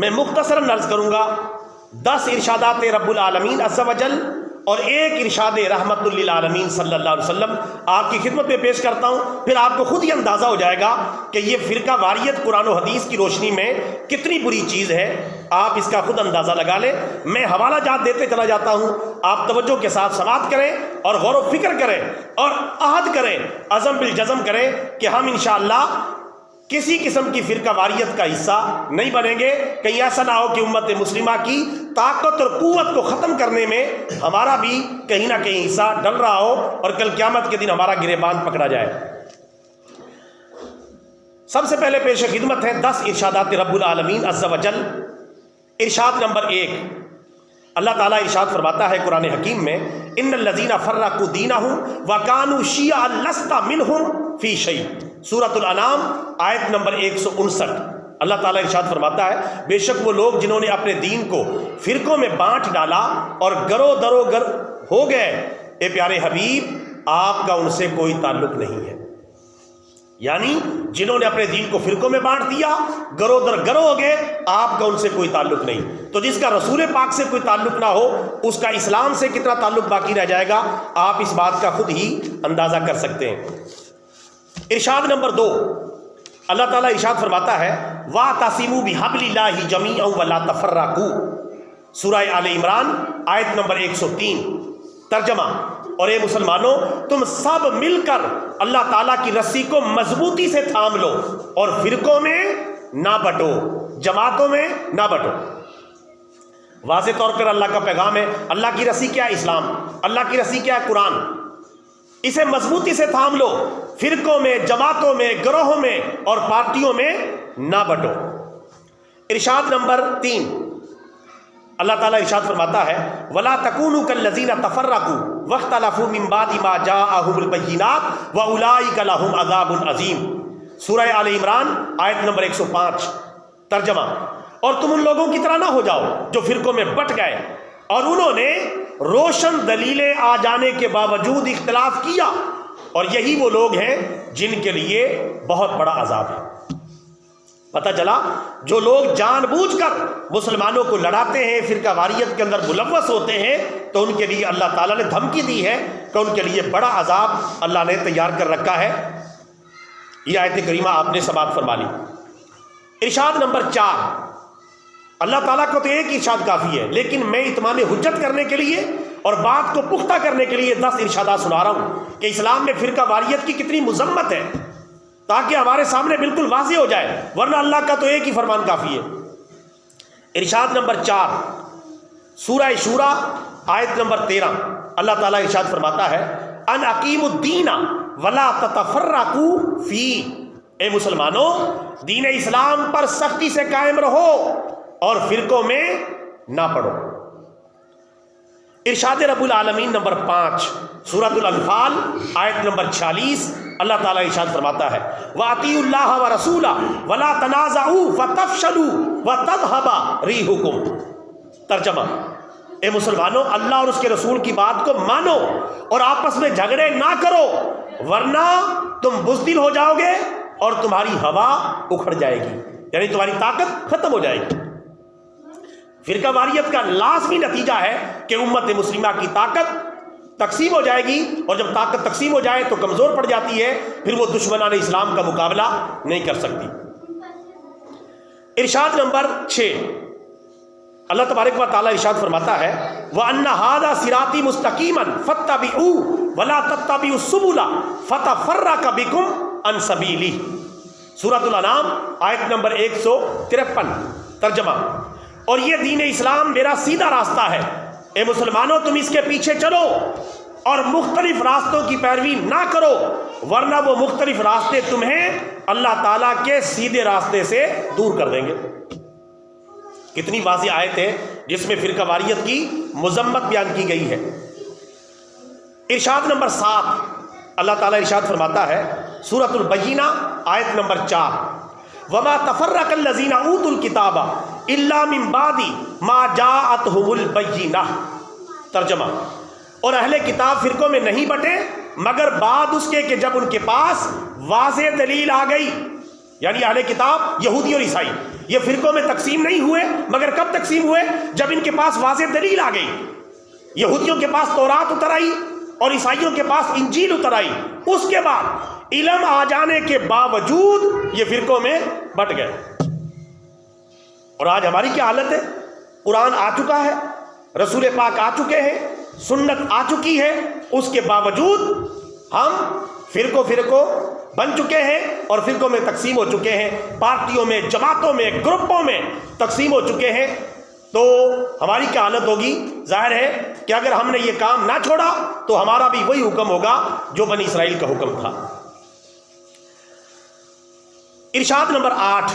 میں مختصراً عرض کروں گا 10 ارشادات رب العالمین عز و جل اور ایک ارشاد رحمت للعالمین صلی اللہ علیہ وسلم آپ کی خدمت میں پیش کرتا ہوں. پھر آپ کو خود ہی اندازہ ہو جائے گا کہ یہ فرقہ واریت قرآن و حدیث کی روشنی میں کتنی بری چیز ہے. آپ اس کا خود اندازہ لگا لیں. میں حوالہ جات دیتے چلا جاتا ہوں, آپ توجہ کے ساتھ سماعت کریں اور غور و فکر کریں اور عہد کریں, عزم بالجزم کریں کہ ہم انشاءاللہ کسی قسم کی فرقہ واریت کا حصہ نہیں بنیں گے. کہیں ایسا نہ ہو کہ امت مسلمہ کی طاقت اور قوت کو ختم کرنے میں ہمارا بھی کہیں نہ کہیں حصہ ڈل رہا ہو اور کل قیامت کے دن ہمارا گریبان پکڑا جائے. سب سے پہلے پیش خدمت ہے 10 ارشادات رب العالمین عز و جل. ارشاد نمبر 1, اللہ تعالیٰ ارشاد فرماتا ہے قرآن حکیم میں, ان الذین فرقوا دینہم وکانوا شیعا لست منہم فی شیء. سورۃ الانعام آیت نمبر 159. اللہ تعالیٰ ارشاد فرماتا ہے, بے شک وہ لوگ جنہوں نے اپنے دین کو فرقوں میں بانٹ ڈالا اور گرو درو گر ہو گئے, اے پیارے حبیب آپ کا ان سے کوئی تعلق نہیں ہے. یعنی جنہوں نے اپنے دین کو فرقوں میں بانٹ دیا, گرو در گرو ہو گئے, آپ کا ان سے کوئی تعلق نہیں. تو جس کا رسول پاک سے کوئی تعلق نہ ہو اس کا اسلام سے کتنا تعلق باقی رہ جائے گا, آپ اس بات کا خود ہی اندازہ کر سکتے ہیں. ارشاد نمبر 2, اللہ تعالیٰ ارشاد فرماتا ہے, وَاعْتَصِمُوا بِحَبْلِ اللَّهِ جَمِيعًا وَلَا تَفَرَّقُوا. سورہ آل عمران آیت نمبر 103. ترجمہ, اور اے مسلمانوں تم سب مل کر اللہ تعالیٰ کی رسی کو مضبوطی سے تھام لو اور فرقوں میں نہ بٹو, جماعتوں میں نہ بٹو. واضح طور پر اللہ کا پیغام ہے, اللہ کی رسی کیا ہے؟ اسلام. اللہ کی رسی کیا ہے؟ قرآن. اسے مضبوطی سے تھام لو, فرقوں میں, جماعتوں میں, گروہوں میں اور پارٹیوں میں نہ بٹو. ارشاد نمبر 3, اللہ تعالیٰ ارشاد فرماتا ہے, وَلَا تَكُونُوا كَالَّذِينَ تَفَرَّقُوا وَاخْتَلَفُوا مِن بَعْدِ مَا جَاءَهُمُ الْبَيِّنَاتُ وَأُولَٰئِكَ لَهُمْ عَذَابٌ عَظِيمٌ. سورہ آل عمران آیت نمبر 105. ترجمہ, اور تم ان لوگوں کی طرح نہ ہو جاؤ جو فرقوں میں بٹ گئے اور انہوں نے روشن دلیلیں آ جانے کے باوجود اختلاف کیا, اور یہی وہ لوگ ہیں جن کے لیے بہت بڑا عذاب ہے. پتہ چلا جو لوگ جان بوجھ کر مسلمانوں کو لڑاتے ہیں, فرقہ واریت کے اندر ملوث ہوتے ہیں, تو ان کے لیے اللہ تعالیٰ نے دھمکی دی ہے کہ ان کے لیے بڑا عذاب اللہ نے تیار کر رکھا ہے. یہ آیت کریمہ آپ نے سماعت فرما لی. ارشاد نمبر 4, اللہ تعالیٰ کو تو ایک ارشاد کافی ہے, لیکن میں اتمام حجت کرنے کے لیے اور بات کو پختہ کرنے کے لیے 10 ارشادات سنا رہا ہوں کہ اسلام میں فرقہ واریت کی کتنی مذمت ہے, تاکہ ہمارے سامنے بالکل واضح ہو جائے, ورنہ اللہ کا تو ایک ہی فرمان کافی ہے. ارشاد نمبر 4, سورہ شورا آیت نمبر 13. اللہ تعالیٰ ارشاد فرماتا ہے, ان اقیموا الدین ولا تتفرقوا فیہ. اے مسلمانوں دین اسلام پر سختی سے قائم رہو اور فرقوں میں نہ پڑو. ارشاد رب العالمین نمبر 5, سورۃ الانفال آیت نمبر 46. اللہ تعالیٰ ارشاد فرماتا ہے, وَأَطِیعُوا اللَّهَ وَرَسُولَهُ وَلَا تَنَازَعُوا فَتَفْشَلُوا وَتَذْهَبَ رِیحُکُمْ. ترجمہ, اے مسلمانوں اللہ اور اس کے رسول کی بات کو مانو اور آپس میں جھگڑے نہ کرو, ورنہ تم بزدل ہو جاؤ گے اور تمہاری ہوا اکھڑ جائے گی, یعنی تمہاری طاقت ختم ہو جائے گی. فرقہ واریت کا لازمی نتیجہ ہے کہ امت مسلمہ کی طاقت تقسیم ہو جائے گی, اور جب طاقت تقسیم ہو جائے تو کمزور پڑ جاتی ہے, پھر وہ دشمنان اسلام کا مقابلہ نہیں کر سکتی. ارشاد نمبر 6, اللہ تبارک و تعالیٰ ارشاد فرماتا ہے, وَأَنَّ هَذَا صِرَاطِي مُسْتَقِيمًا فَاتَّبِعُوهُ وَلَا تَتَّبِعُوا السُّبُلَ فَتَفَرَّقَ بِكُمْ عَنْ سَبِيلِهِ. سورۃ الانعام آیت نمبر 153. ترجمہ, اور یہ دین اسلام میرا سیدھا راستہ ہے, اے مسلمانوں تم اس کے پیچھے چلو اور مختلف راستوں کی پیروی نہ کرو, ورنہ وہ مختلف راستے تمہیں اللہ تعالیٰ کے سیدھے راستے سے دور کر دیں گے. کتنی واضح آیت ہے جس میں فرقہ واریت کی مذمت بیان کی گئی ہے. ارشاد نمبر 7, اللہ تعالیٰ ارشاد فرماتا ہے, سورۃ البینہ آیت نمبر 4, وما تفرق الذین اوتوا الکتاب الا من بعد ما جاءتهم البینہ. ترجمہ, اور اہل کتاب فرقوں میں نہیں بٹے مگر بعد اس کے کہ جب ان کے پاس واضح دلیل آ گئی, یعنی اہل کتاب یہودی اور عیسائی یہ فرقوں میں تقسیم نہیں ہوئے، مگر کب تقسیم ہوئے؟ جب ان کے پاس واضح دلیل آ گئی۔ یہودیوں کے پاس تورات اتر آئی اور عیسائیوں کے پاس انجیل اتر آئی، اس کے بعد علم آ جانے کے باوجود یہ فرقوں میں بٹ گئے۔ اور آج ہماری کیا حالت ہے؟ قرآن آ چکا ہے، رسول پاک آ چکے ہیں، سنت آ چکی ہے، اس کے باوجود ہم فرقوں بن چکے ہیں اور فرقوں میں تقسیم ہو چکے ہیں، پارٹیوں میں، جماعتوں میں، گروپوں میں تقسیم ہو چکے ہیں۔ تو ہماری کیا حالت ہوگی؟ ظاہر ہے کہ اگر ہم نے یہ کام نہ چھوڑا تو ہمارا بھی وہی حکم ہوگا جو بنی اسرائیل کا حکم تھا۔ ارشاد نمبر 8،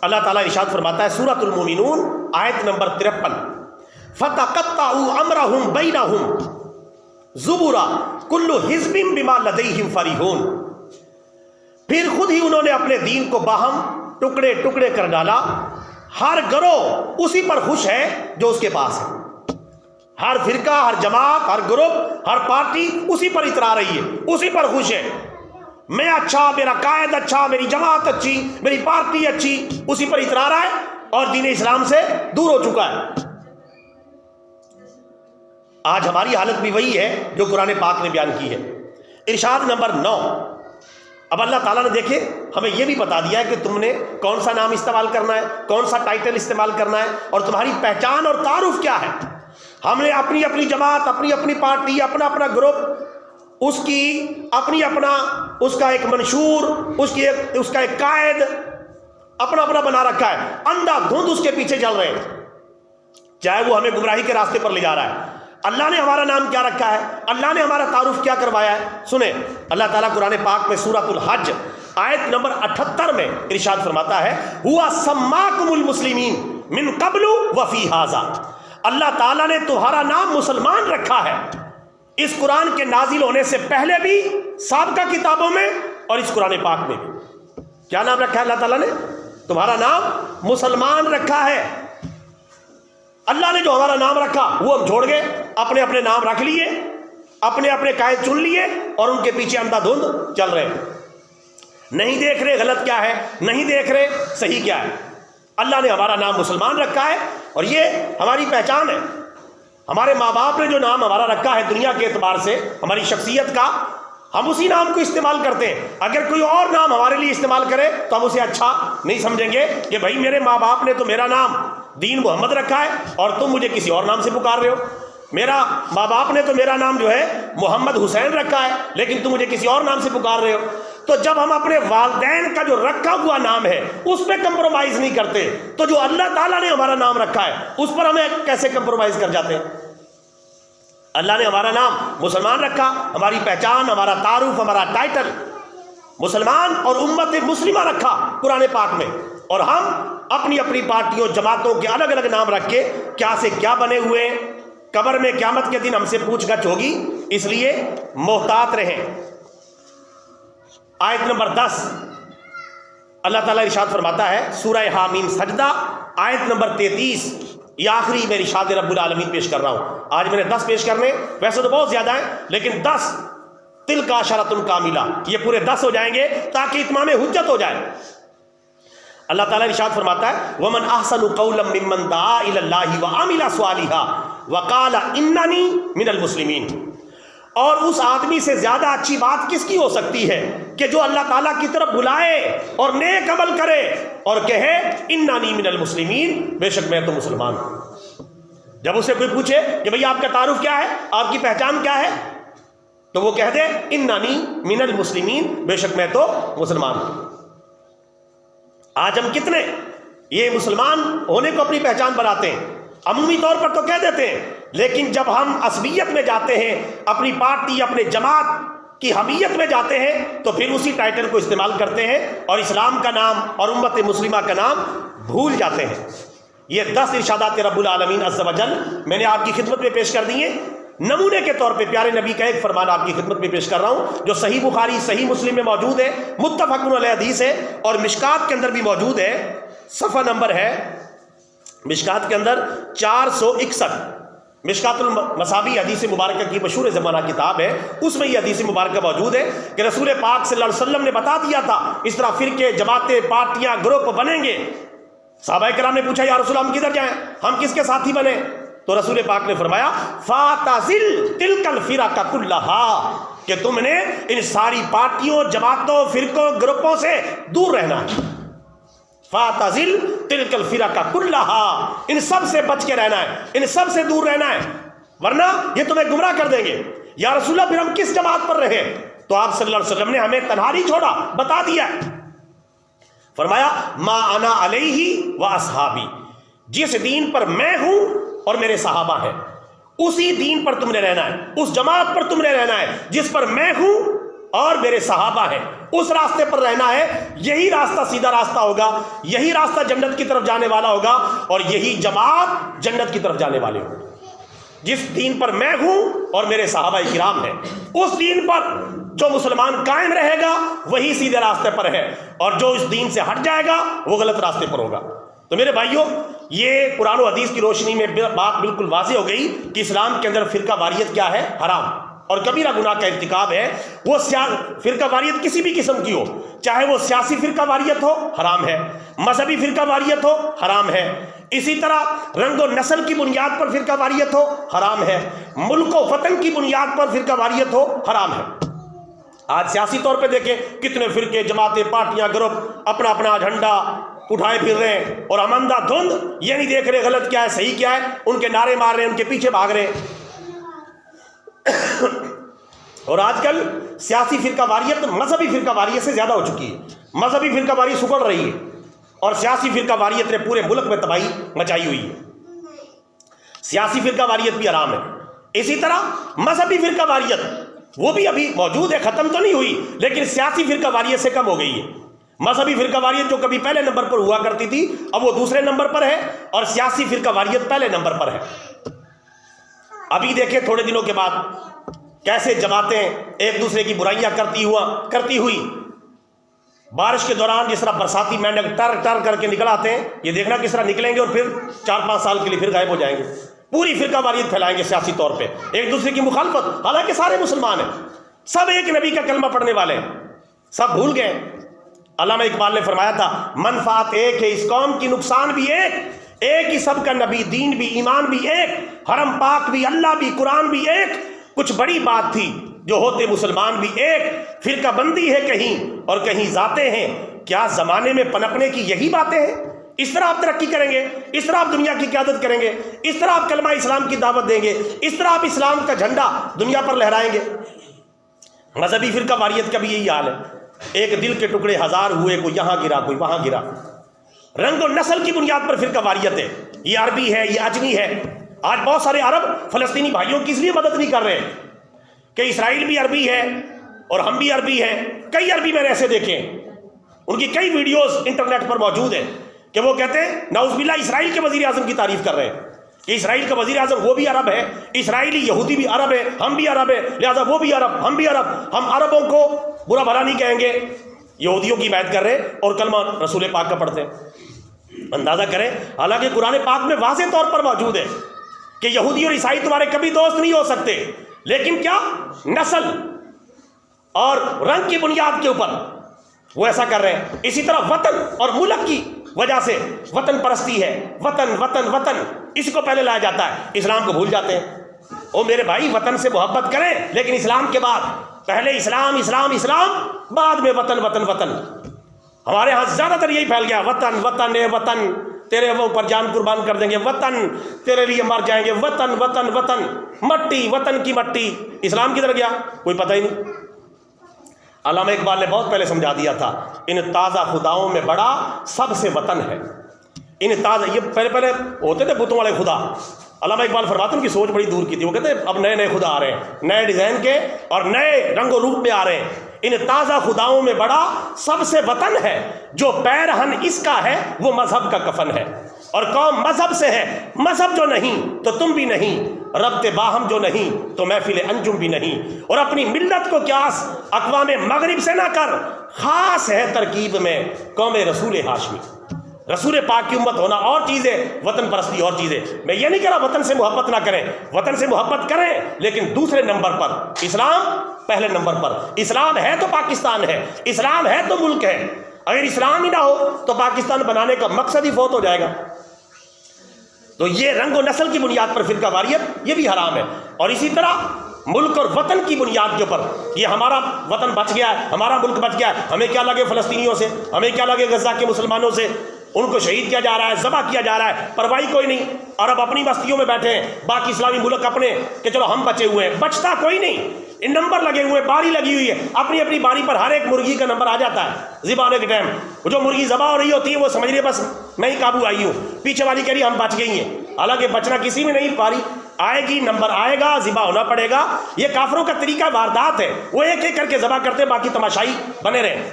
اللہ تعالیٰ ارشاد فرماتا ہے سورۃ المومنون آیت نمبر 53، فَتَقَطَّعُوا أَمْرَهُمْ بَيْنَهُمْ زُبُرًا كُلُّ حِزْبٍ بِمَا لَدَيْهِمْ فَرِحُونَ، پھر خود ہی انہوں نے اپنے دین کو باہم ٹکڑے ٹکڑے کر ڈالا، ہر گروہ اسی پر خوش ہے جو اس کے پاس ہے۔ ہر فرقہ، ہر جماعت، ہر گروپ، ہر پارٹی اسی پر اترا رہی ہے، اسی پر خوش ہے۔ میں اچھا، میرا قائد اچھا، میری جماعت اچھی، میری پارٹی اچھی، اسی پر اترا رہا ہے اور دین اسلام سے دور ہو چکا ہے۔ آج ہماری حالت بھی وہی ہے جو قرآن پاک نے بیان کی ہے۔ ارشاد نمبر 9، اب اللہ تعالیٰ نے دیکھے ہمیں یہ بھی بتا دیا ہے کہ تم نے کون سا نام استعمال کرنا ہے، کون سا ٹائٹل استعمال کرنا ہے، اور تمہاری پہچان اور تعارف کیا ہے۔ ہم نے اپنی اپنی جماعت، اپنی اپنی پارٹی، اپنا اپنا گروپ، اس کی اپنی اپنا، اس کا ایک منشور، اس کا ایک قائد اپنا اپنا بنا رکھا ہے، اندھا دھند اس کے پیچھے چل رہے ہیں، چاہے وہ ہمیں گمراہی کے راستے پر لے جا رہا ہے۔ اللہ نے ہمارا نام کیا رکھا ہے، اللہ نے ہمارا تعارف کیا کروایا ہے؟ سنیں، اللہ تعالیٰ قرآن پاک میں سورۃ الحج آیت نمبر 78 میں ارشاد فرماتا ہے ہوا سماکم المسلمین من قبل وفی ھذا، اللہ تعالیٰ نے تمہارا نام مسلمان رکھا ہے اس قرآن کے نازل ہونے سے پہلے بھی، سابقہ کتابوں میں اور اس قرآن پاک میں بھی۔ کیا نام رکھا ہے اللہ تعالیٰ نے؟ تمہارا نام مسلمان رکھا ہے۔ اللہ نے جو ہمارا نام رکھا وہ ہم چھوڑ گئے، اپنے اپنے نام رکھ لیے، اپنے اپنے قائد چن لیے اور ان کے پیچھے اندھا دھند چل رہے ہیں، نہیں دیکھ رہے غلط کیا ہے، نہیں دیکھ رہے صحیح کیا ہے۔ اللہ نے ہمارا نام مسلمان رکھا ہے اور یہ ہماری پہچان ہے۔ ہمارے ماں باپ نے جو نام ہمارا رکھا ہے دنیا کے اعتبار سے، ہماری شخصیت کا، ہم اسی نام کو استعمال کرتے ہیں۔ اگر کوئی اور نام ہمارے لیے استعمال کرے تو ہم اسے اچھا نہیں سمجھیں گے کہ بھائی میرے ماں باپ نے تو میرا نام دین محمد رکھا ہے اور تم مجھے کسی اور نام سے پکار رہے ہو، میرا ماں باپ نے تو میرا نام جو ہے محمد حسین رکھا ہے لیکن تم مجھے کسی اور نام سے پکار رہے ہو۔ تو جب ہم اپنے والدین کا جو رکھا ہوا نام ہے اس پہ کمپرومائز نہیں کرتے تو جو اللہ تعالیٰ نے ہمارا نام رکھا ہے اس پر ہمیں کیسے کمپرومائز کر جاتے ہیں؟ اللہ نے ہمارا نام مسلمان رکھا، ہماری پہچان، ہمارا تعارف، ہمارا ٹائٹل مسلمان اور امت مسلمہ رکھا قرآن پاک میں، اور ہم اپنی اپنی پارٹیوں، جماعتوں کے الگ الگ نام رکھ کے کیا سے کیا بنے ہوئے ہیں۔ قبر میں قیامت کے دن ہم سے پوچھ گچھ ہوگی، اس لیے محتاط رہیں۔ آیت نمبر 10 اللہ تعالیٰ ارشاد فرماتا ہے سورہ حامیم سجدہ آیت نمبر 33، یہ آخری میں ارشاد رب العالمین پیش کر رہا ہوں۔ آج میں نے 10 پیش کرنے، ویسے تو بہت زیادہ ہیں لیکن 10 تلک عشرۃ کاملہ، یہ پورے 10 ہو جائیں گے تاکہ اتمام حجت ہو جائے۔ اللہ تعالیٰ ارشاد فرماتا ہے وَمَنْ أَحْسَنُ قَوْلًا مِّمَّنْ دَعَا إِلَى اللَّهِ وَعَمِلَ صَالِحًا وَقَالَ إِنَّنِي مِنَ الْمُسْلِمِينَ، اور اس آدمی سے زیادہ اچھی بات کس کی ہو سکتی ہے کہ جو اللہ تعالیٰ کی طرف بلائے اور نیک عمل کرے اور کہے اِنَّنِي مِنَ الْمُسْلِمِينَ، بے شک میں تو مسلمان ہوں۔ جب اسے کوئی پوچھے کہ بھئی آپ کا تعارف کیا ہے، آپ کی پہچان کیا ہے، تو وہ کہہ دے اِنَّنِي مِنَ الْمُسْلِمِينَ، بے شک میں تو مسلمان ہوں۔ آج ہم کتنے یہ مسلمان ہونے کو اپنی پہچان بناتے ہیں، عمومی طور پر تو کہہ دیتے ہیں، لیکن جب ہم عصبیت میں جاتے ہیں، اپنی پارٹی، اپنے جماعت کی حمیت میں جاتے ہیں تو پھر اسی ٹائٹل کو استعمال کرتے ہیں اور اسلام کا نام اور امت مسلمہ کا نام بھول جاتے ہیں۔ یہ 10 ارشادات رب العالمین عز و جل میں نے آپ کی خدمت میں پیش کر دیے۔ نمونے کے طور پہ پیارے نبی کا ایک فرمان آپ کی خدمت میں پیش کر رہا ہوں جو صحیح بخاری، صحیح مسلم میں موجود ہے، متفق علیہ حدیث ہے اور مشکات کے اندر بھی موجود ہے۔ صفحہ نمبر ہے مشکات کے اندر 461، مشکات المصابیح حدیث مبارکہ کی مشہور زمانہ کتاب ہے، اس میں یہ حدیث مبارکہ موجود ہے کہ رسول پاک صلی اللہ علیہ وسلم نے بتا دیا تھا اس طرح فرقے، جماعتیں، پارٹیاں، گروپ بنیں گے، صحابہ کرام نے پوچھا یا رسول اللہ ہم کدھر جائیں، ہم کس کے ساتھی بنے؟ تو رسول پاک نے فرمایا فَاتَزِلْ تِلْكَ الْفِرَقَ كُلَّهَا، کہ تم نے ان ساری پارٹیوں، جماعتوں، فرقوں، گروپوں سے دور رہنا ہے۔ فَاتَزِلْ تِلْكَ الْفِرَقَ كُلَّهَا، ان سب سے بچ کے رہنا ہے، ان سب سے دور رہنا ہے، ورنہ یہ تمہیں گمراہ کر دیں گے۔ یا رسول اللہ پھر ہم کس جماعت پر رہے؟ تو آپ صلی اللہ علیہ وسلم نے ہمیں تنہا نہیں چھوڑا، بتا دیا، فرمایا ما انا علیہ و اصحابی، جس دین پر میں ہوں اور میرے صحابہ ہیں اسی دین پر تم نے رہنا ہے، اس جماعت پر تم نے رہنا ہے جس پر میں ہوں اور میرے صحابہ ہیں، اس راستے پر رہنا ہے۔ یہی راستہ سیدھا راستہ ہوگا، یہی راستہ جنت کی طرف جانے والا ہوگا، اور یہی جماعت جنت کی طرف جانے والے ہوگی۔ جس دین پر میں ہوں اور میرے صحابہ کرام ہیں، اس دین پر جو مسلمان قائم رہے گا وہی سیدھے راستے پر ہے، اور جو اس دین سے ہٹ جائے گا وہ غلط راستے پر ہوگا۔ تو میرے بھائیوں، یہ قرآن و حدیث کی روشنی میں بات بالکل واضح ہو گئی کہ اسلام کے اندر فرقہ واریت کیا ہے؟ حرام اور کبیرہ گناہ کا ارتکاب ہے۔ وہ فرقہ واریت کسی بھی قسم کی ہو، چاہے وہ سیاسی فرقہ واریت ہو، حرام ہے، مذہبی فرقہ واریت ہو، حرام ہے، اسی طرح رنگ و نسل کی بنیاد پر فرقہ واریت ہو، حرام ہے، ملک و وطن کی بنیاد پر فرقہ واریت ہو، حرام ہے۔ آج سیاسی طور پہ دیکھیں کتنے فرقے، جماعتیں، پارٹیاں، گروپ اپنا اپنا جھنڈا اٹھائے پھر رہے ہیں، اور ہم اندھا دھند یہ نہیں دیکھ رہے غلط کیا ہے صحیح کیا ہے، ان کے نعرے مار رہے ہیں، ان کے پیچھے بھاگ رہے ہیں۔ اور آج کل سیاسی فرقہ واریت مذہبی فرقہ واریت سے زیادہ ہو چکی ہے، مذہبی فرقہ واریت سکڑ رہی ہے اور سیاسی فرقہ واریت نے پورے ملک میں تباہی مچائی ہوئی ہے۔ سیاسی فرقہ واریت بھی حرام ہے، اسی طرح مذہبی فرقہ واریت وہ بھی ابھی موجود ہے، ختم تو نہیں ہوئی، لیکن سیاسی فرقہ واریت سے کم ہو گئی ہے۔ مذہبی فرقہ واریت جو کبھی پہلے نمبر پر ہوا کرتی تھی اب وہ دوسرے نمبر پر ہے، اور سیاسی فرقہ واریت پہلے نمبر پر ہے۔ ابھی دیکھیں تھوڑے دنوں کے بعد کیسے جماعتیں ایک دوسرے کی برائیاں کرتی ہوئی بارش کے دوران جس طرح برساتی مینڈک ٹر ٹر کر کے نکل آتے ہیں، یہ دیکھنا کس طرح نکلیں گے اور پھر 4-5 سال کے لیے پھر غائب ہو جائیں گے۔ پوری فرقہ واریت پھیلائیں گے سیاسی طور پہ، ایک دوسرے کی مخالفت، حالانکہ سارے مسلمان ہیں، سب ایک نبی کا کلمہ پڑھنے والے ہیں، سب بھول گئے۔ علامہ اقبال نے فرمایا تھا منفعت ایک ہے اس قوم کی، نقصان بھی ایک ہی سب کا نبی، دین بھی، ایمان بھی ایک، حرم پاک بھی، اللہ بھی، قرآن بھی ایک، کچھ بڑی بات تھی جو ہوتے مسلمان بھی ایک، فرقہ بندی ہے کہیں اور کہیں ذاتیں ہیں، کیا زمانے میں پنپنے کی یہی باتیں ہیں؟ اس طرح آپ ترقی کریں گے، اس طرح آپ دنیا کی قیادت کریں گے، اس طرح آپ کلمہ اسلام کی دعوت دیں گے، اس طرح آپ اسلام کا جھنڈا دنیا پر لہرائیں گے؟ مذہبی فرقہ واریت کا بھی یہی حال ہے، ایک دل کے ٹکڑے ہزار ہوئے، کوئی یہاں گرا کوئی وہاں گرا۔ رنگ و نسل کی بنیاد پر فرقہ واریت ہے، یہ عربی ہے، یہ اجمی ہے۔ آج بہت سارے عرب فلسطینی بھائیوں کی اس لیے مدد نہیں کر رہے کہ اسرائیل بھی عربی ہے اور ہم بھی عربی ہیں۔ کئی عربی میں نے ایسے دیکھے، ان کی کئی ویڈیوز انٹرنیٹ پر موجود ہیں کہ وہ کہتے ہیں نعوذ باللہ اسرائیل کے وزیر اعظم کی تعریف کر رہے ہیں کہ اسرائیل کا وزیر اعظم وہ بھی عرب ہے، اسرائیلی یہودی بھی عرب ہے، ہم بھی عرب ہیں، لہذا وہ بھی عرب، ہم بھی عرب، ہم عربوں کو برا بھلا نہیں کہیں گے۔ یہودیوں کی حمایت کر رہے ہیں اور کلمہ رسول پاک کا پڑھتے ہیں۔ اندازہ کریں، حالانکہ قرآن پاک میں واضح طور پر موجود ہے کہ یہودی اور عیسائی تمہارے کبھی دوست نہیں ہو سکتے، لیکن کیا نسل اور رنگ کی بنیاد کے اوپر وہ ایسا کر رہے ہیں۔ اسی طرح وطن اور ملک کی وجہ سے وطن پرستی ہے، وطن وطن وطن اس کو پہلے لایا جاتا ہے، اسلام کو بھول جاتے ہیں۔ او میرے بھائی، وطن سے محبت کریں لیکن اسلام کے بعد، پہلے اسلام اسلام اسلام، بعد میں وطن وطن وطن۔ ہمارے ہاں زیادہ تر یہی پھیل گیا، وطن وطن اے وطن، تیرے وہ پر جان قربان کر دیں گے، وطن تیرے لیے مر جائیں گے، وطن وطن وطن، مٹی وطن کی مٹی۔ اسلام کدھر گیا کوئی پتہ ہی نہیں۔ علامہ اقبال نے بہت پہلے سمجھا دیا تھا، ان تازہ خداؤں میں بڑا سب سے وطن ہے۔ ان تازہ، یہ پہلے ہوتے تھے بتوں والے خدا۔ علامہ اقبال فرماتے ہیں ان کی سوچ بڑی دور کی تھی، وہ کہتے ہیں اب نئے نئے خدا آ رہے ہیں، نئے ڈیزائن کے اور نئے رنگ و روپ میں آ رہے ہیں۔ ان تازہ خداؤں میں بڑا سب سے وطن ہے، جو پیرہن اس کا ہے وہ مذہب کا کفن ہے۔ اور قوم مذہب سے ہے، مذہب جو نہیں تو تم بھی نہیں، ربط باہم جو نہیں تو محفل انجم بھی نہیں۔ اور اپنی ملت کو قیاس اقوام مغرب سے نہ کر، خاص ہے ترکیب میں قوم رسول ہاشمی۔ رسول پاک کی امت ہونا اور چیز ہے، وطن پرستی اور چیز ہے۔ میں یہ نہیں کہہ رہا وطن سے محبت نہ کریں، وطن سے محبت کریں، لیکن دوسرے نمبر پر اسلام، پہلے نمبر پر اسلام ہے تو پاکستان ہے، اسلام ہے تو ملک ہے۔ اگر اسلام ہی نہ ہو تو پاکستان بنانے کا مقصد ہی فوت ہو جائے گا۔ تو یہ رنگ و نسل کی بنیاد پر فرقہ واریت یہ بھی حرام ہے۔ اور اسی طرح ملک اور وطن کی بنیاد کے اوپر، یہ ہمارا وطن بچ گیا ہے، ہمارا ملک بچ گیا ہے، ہمیں کیا لگے فلسطینیوں سے، ہمیں کیا لگے غزہ کے مسلمانوں سے، ان کو شہید کیا جا رہا ہے، ذبح کیا جا رہا ہے، پرواہی کوئی نہیں۔ اور اب اپنی بستیوں میں بیٹھے ہیں باقی اسلامی ملک اپنے کہ چلو ہم بچے ہوئے ہیں، بچتا کوئی نہیں۔ ان نمبر لگے ہوئے، باری لگی ہوئی ہے، اپنی اپنی باری پر ہر ایک مرغی کا نمبر آ جاتا ہے ذبح ہونے کے ٹائم۔ جو مرغی ذبح ہو رہی ہوتی ہے وہ سمجھ رہی ہے بس میں ہی قابو آئی ہوں، پیچھے والی کہہ رہی ہم بچ گئی ہیں، حالانکہ بچنا کسی میں نہیں، باری آئے گی، نمبر آئے گا، ذبح ہونا پڑے گا۔ یہ کافروں کا طریقہ واردات ہے، وہ ایک ایک کر کے ذبح کرتے، باقی تماشائی بنے رہے۔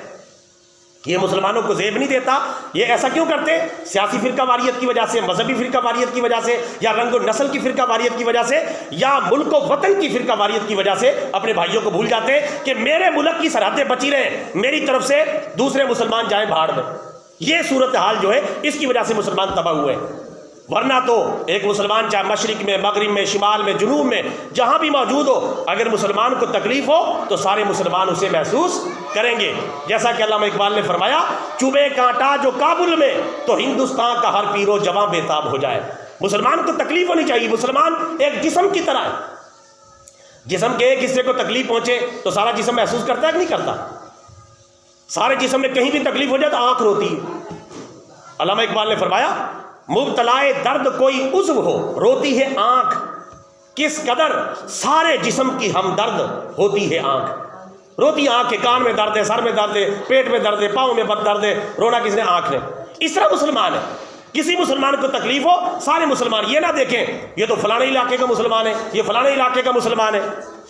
یہ مسلمانوں کو زیب نہیں دیتا۔ یہ ایسا کیوں کرتے؟ سیاسی فرقہ واریت کی وجہ سے، مذہبی فرقہ واریت کی وجہ سے، یا رنگ و نسل کی فرقہ واریت کی وجہ سے، یا ملک و وطن کی فرقہ واریت کی وجہ سے اپنے بھائیوں کو بھول جاتے ہیں کہ میرے ملک کی سرحدیں بچی رہیں، میری طرف سے دوسرے مسلمان جائیں بھاڑ میں۔ یہ صورتحال جو ہے اس کی وجہ سے مسلمان تباہ ہوئے۔ ورنہ تو ایک مسلمان چاہے مشرق میں، مغرب میں، شمال میں، جنوب میں، جہاں بھی موجود ہو، اگر مسلمان کو تکلیف ہو تو سارے مسلمان اسے محسوس کریں گے۔ جیسا کہ علامہ اقبال نے فرمایا، چوبے کانٹا جو کابل میں تو ہندوستان کا ہر پیرو جواں بے تاب ہو جائے۔ مسلمان کو تکلیف ہونی چاہیے۔ مسلمان ایک جسم کی طرح ہے، جسم کے ایک حصے کو تکلیف پہنچے تو سارا جسم محسوس کرتا ہے کہ نہیں کرتا؟ سارے جسم میں کہیں بھی تکلیف ہو جائے تو آنکھ روتی ہے۔ علامہ اقبال نے فرمایا، مبتلائے درد کوئی عضو ہو روتی ہے آنکھ، کس قدر سارے جسم کی ہمدرد ہوتی ہے آنکھ۔ روتی آنکھ ہے، کان میں درد ہے، سر میں درد ہے، پیٹ میں درد ہے، پاؤں میں درد ہے، رونا کس نے؟ آنکھ نے۔ اس طرح مسلمان ہے، کسی مسلمان کو تکلیف ہو سارے مسلمان یہ نہ دیکھیں یہ تو فلانے علاقے کا مسلمان ہے، یہ فلانے علاقے کا مسلمان ہے۔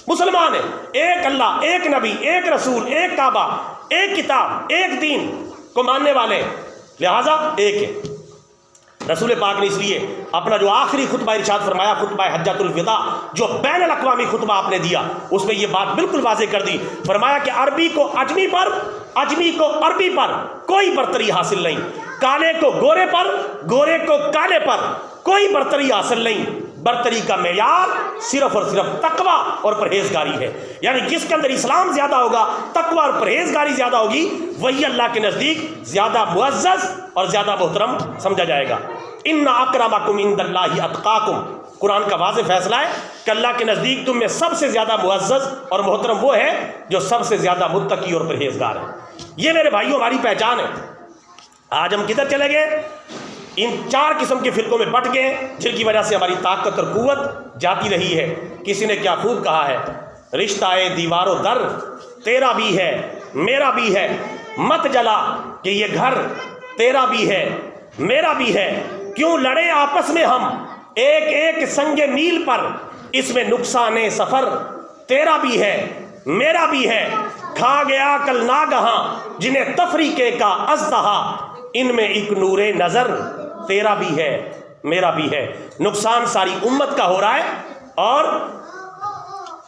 مسلمان ہے، ایک اللہ، ایک نبی، ایک رسول، ایک کعبہ، ایک کتاب، ایک دین کو ماننے والے، لہذا ایک ہے۔ رسول پاک نے اس لیے اپنا جو آخری خطبہ ارشاد فرمایا، خطبہ حجۃ الوداع، جو بین الاقوامی خطبہ آپ نے دیا، اس میں یہ بات بالکل واضح کر دی۔ فرمایا کہ عربی کو اجمی پر، اجمی کو عربی پر کوئی برتری حاصل نہیں، کالے کو گورے پر، گورے کو کالے پر کوئی برتری حاصل نہیں۔ برتری کا معیار صرف اور صرف تقوی اور پرہیزگاری ہے، یعنی جس کے اندر اسلام زیادہ ہوگا، تقوی اور پرہیزگاری زیادہ ہوگی، وہی اللہ کے نزدیک زیادہ معزز اور زیادہ محترم سمجھا جائے گا۔ ان اکرمکم عند اللہ اتقاکم، قرآن کا واضح فیصلہ ہے کہ اللہ کے نزدیک تم میں سب سے زیادہ معزز اور محترم وہ ہے جو سب سے زیادہ متقی اور پرہیزگار ہے۔ یہ میرے بھائیوں ہماری پہچان ہے۔ آج ہم کدھر چلے گئے؟ ان چار قسم کے فرقوں میں بٹ گئے، جن کی وجہ سے ہماری طاقت اور قوت جاتی رہی ہے۔ کسی نے کیا خوب کہا ہے، رشتہ اے دیوار و در تیرا بھی ہے میرا بھی ہے، مت جلا کہ یہ گھر تیرا بھی ہے میرا بھی ہے، کیوں لڑے آپس میں ہم ایک ایک سنگ میل پر، اس میں نقصان سفر تیرا بھی ہے میرا بھی ہے، کھا گیا کل ناگہاں جنہیں تفریقے کا اژدہا، ان میں ایک نور نظر تیرا بھی ہے میرا بھی ہے۔ نقصان ساری امت کا ہو رہا ہے اور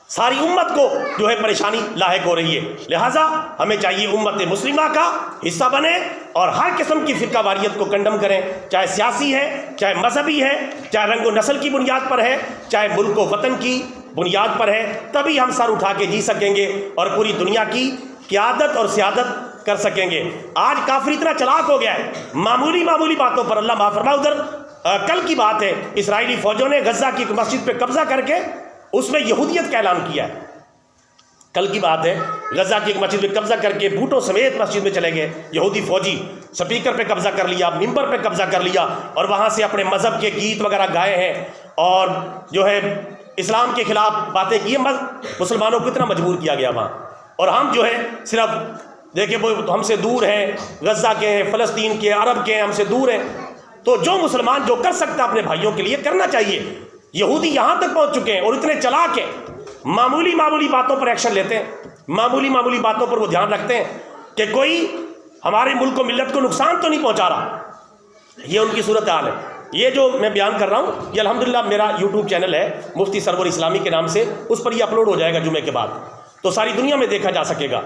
ساری امت کو جو ہے پریشانی لاحق ہو رہی ہے۔ لہٰذا ہمیں چاہیے امت مسلمہ کا حصہ بنے اور ہر قسم کی فرقہ واریت کو کنڈم کریں، چاہے سیاسی ہے، چاہے مذہبی ہے، چاہے رنگ و نسل کی بنیاد پر ہے، چاہے ملک و وطن کی بنیاد پر ہے، تبھی ہم سر اٹھا کے جی سکیں گے اور پوری دنیا کی قیادت اور سیادت کر سکیں گے۔ آج کافر اتنا چلاک ہو گیا ہے، معمولی معمولی باتوں پر، اللہ معاف فرمائے، ادھر کل کی بات ہے، اسرائیلی فوجوں نے غزہ کی ایک مسجد پہ قبضہ کر کے اس میں یہودیت کا اعلان کیا ہے۔ کل کی بات ہے، غزہ کی ایک مسجد پہ قبضہ کر کے بوٹوں سمیت مسجد میں چلے گئے یہودی فوجی، سپیکر پہ قبضہ کر لیا، ممبر پہ قبضہ کر لیا، اور وہاں سے اپنے مذہب کے گیت وغیرہ گائے ہیں اور جو ہے اسلام کے خلاف باتیں کی۔ مسلمانوں کو اتنا مجبور کیا گیا وہاں، اور ہم جو ہے صرف دیکھیں وہ ہم سے دور ہیں، غزہ کے ہیں، فلسطین کے، عرب کے ہیں، ہم سے دور ہیں۔ تو جو مسلمان جو کر سکتا اپنے بھائیوں کے لیے کرنا چاہیے۔ یہودی یہاں تک پہنچ چکے ہیں اور اتنے چلاک ہیں، معمولی معمولی باتوں پر ایکشن لیتے ہیں، معمولی معمولی باتوں پر وہ دھیان رکھتے ہیں کہ کوئی ہمارے ملک و ملت کو نقصان تو نہیں پہنچا رہا۔ یہ ان کی صورتحال ہے۔ یہ جو میں بیان کر رہا ہوں یہ الحمدللہ میرا یوٹیوب چینل ہے مفتی سرور اسلامی کے نام سے، اس پر یہ اپلوڈ ہو جائے گا جمعے کے بعد، تو ساری دنیا میں دیکھا جا سکے گا۔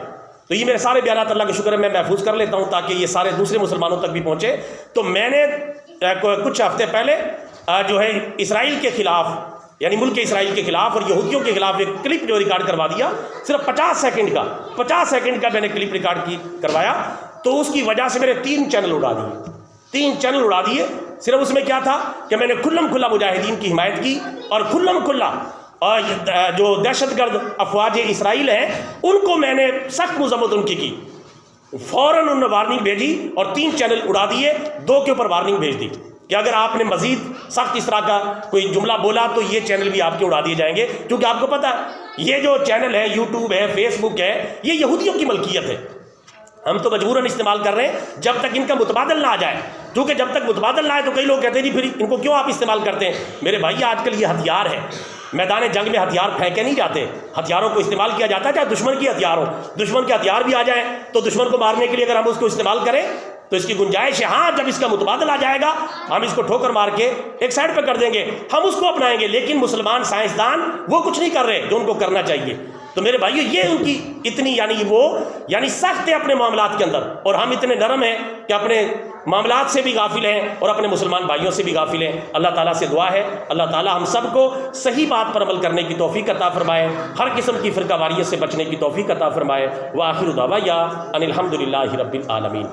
تو یہ میرے سارے بیانات اللہ کا شکر ہے میں محفوظ کر لیتا ہوں تاکہ یہ سارے دوسرے مسلمانوں تک بھی پہنچے۔ تو میں نے کچھ ہفتے پہلے جو ہے اسرائیل کے خلاف، یعنی ملک اسرائیل کے خلاف اور یہودیوں کے خلاف ایک کلپ جو ریکارڈ کروا دیا، صرف 50 سیکنڈ کا میں نے کلپ ریکارڈ کروایا تو اس کی وجہ سے میرے 3 چینل اڑا دیے، 3 چینل اڑا دیے۔ صرف اس میں کیا تھا کہ میں نے کھلم کھلا مجاہدین کی حمایت کی، اور کھلم کھلا اور جو دہشت گرد افواج اسرائیل ہیں ان کو میں نے سخت مذمت ان کی فوراً انہوں نے وارننگ بھیجی اور 3 چینل اڑا دیے، 2 کے اوپر وارننگ بھیج دی کہ اگر آپ نے مزید سخت اس طرح کا کوئی جملہ بولا تو یہ چینل بھی آپ کے اڑا دیے جائیں گے، کیونکہ آپ کو پتہ ہے یہ جو چینل ہے، یوٹیوب ہے، فیس بک ہے، یہ یہودیوں کی ملکیت ہے۔ ہم تو مجبوراً استعمال کر رہے ہیں جب تک ان کا متبادل نہ آ جائے، کیونکہ جب تک متبادل نہ آئے تو کئی لوگ کہتے ہیں جی پھر ان کو کیوں آپ استعمال کرتے ہیں۔ میرے بھائی آج کل یہ ہتھیار ہے، میدان جنگ میں ہتھیار پھینکے نہیں جاتے، ہتھیاروں کو استعمال کیا جاتا ہے، چاہے دشمن کی ہتھیار ہو، دشمن کے ہتھیار بھی آ جائیں تو دشمن کو مارنے کے لیے اگر ہم اس کو استعمال کریں تو اس کی گنجائش ہے، ہاں جب اس کا متبادل آ جائے گا ہم اس کو ٹھوکر مار کے ایک سائڈ پہ کر دیں گے، ہم اس کو اپنائیں گے۔ لیکن مسلمان سائنسدان وہ کچھ نہیں کر رہے جو ان کو کرنا چاہیے۔ تو میرے بھائیو یہ ان کی اتنی یعنی سخت ہے اپنے معاملات کے اندر، اور ہم اتنے نرم ہیں کہ اپنے معاملات سے بھی غافل ہیں اور اپنے مسلمان بھائیوں سے بھی غافل ہیں۔ اللہ تعالیٰ سے دعا ہے اللہ تعالیٰ ہم سب کو صحیح بات پر عمل کرنے کی توفیق عطا فرمائے، ہر قسم کی فرقہ واریت سے بچنے کی توفیق عطا فرمائے۔ وآخر دعوانا ان الحمد للہ رب العالمین۔